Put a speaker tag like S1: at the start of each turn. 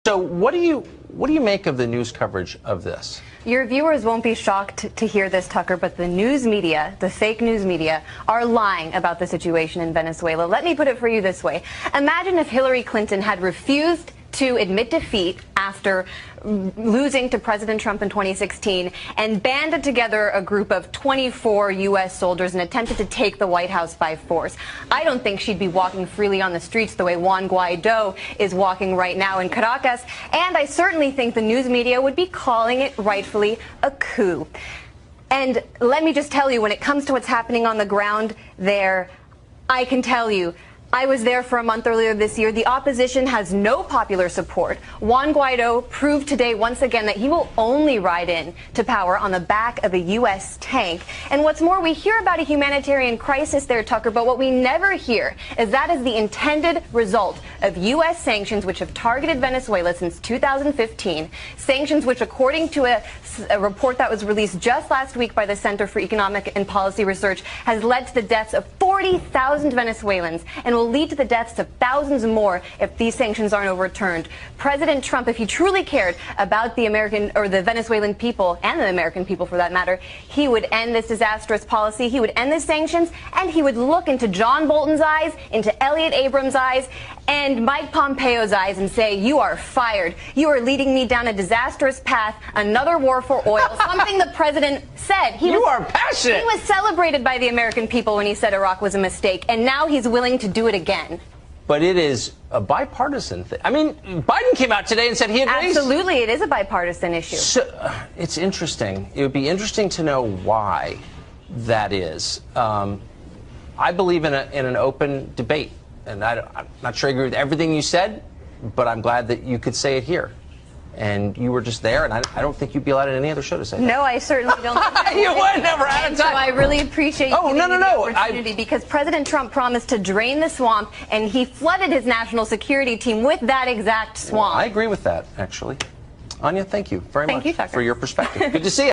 S1: So what do you make of the news coverage of this?
S2: Your viewers won't be shocked to hear this, Tucker, but the news media, the fake news media, are lying about the situation in Venezuela. Let me put it for you this way. Imagine if Hillary Clinton had refused to admit defeat after losing to President Trump in 2016 and banded together a group of 24 U.S. soldiers and attempted to take the White House by force. I don't think she'd be walking freely on the streets the way Juan Guaidó is walking right now in Caracas, and I certainly think the news media would be calling it rightfully a coup. And let me just tell you, when it comes to what's happening on the ground there, I can tell you, I was there for a month earlier this year. The opposition has no popular support. Juan Guaidó proved today once again that he will only ride in to power on the back of a U.S. tank. And what's more, we hear about a humanitarian crisis there, Tucker, but what we never hear is that is the intended result of U.S. sanctions which have targeted Venezuela since 2015. Sanctions which, according to a report that was released just last week by the Center for Economic and Policy Research, has led to the deaths of 40,000 Venezuelans and will lead to the deaths of thousands more if these sanctions aren't overturned. President Trump, if he truly cared about the American or the Venezuelan people, and the American people for that matter, he would end this disastrous policy, he would end the sanctions, and he would look into John Bolton's eyes, into Elliott Abrams' eyes, and Mike Pompeo's eyes and say, "You are fired. You are leading me down a disastrous path, another war for oil," something the president said.
S1: You are passionate.
S2: He was celebrated by the American people when he said Iraq was a mistake, and now he's willing to do it again.
S1: But it is a bipartisan thing. I mean, Biden came out today and said he agrees.
S2: Absolutely, it is a bipartisan issue.
S1: So, it's interesting. It would be interesting to know why that is. I believe in an open debate, and I'm not sure I agree with everything you said, but I'm glad that you could say it here. And you were just there, and I don't think you'd be allowed at any other show to say that.
S2: No, I certainly don't.
S1: You would never out of time.
S2: So I really appreciate you giving me the opportunity, because President Trump promised to drain the swamp, and he flooded his national security team with that exact swamp.
S1: Well, I agree with that, actually. Anya, thank you very much
S2: Thank you, Tucker.
S1: for your perspective. Good to see you.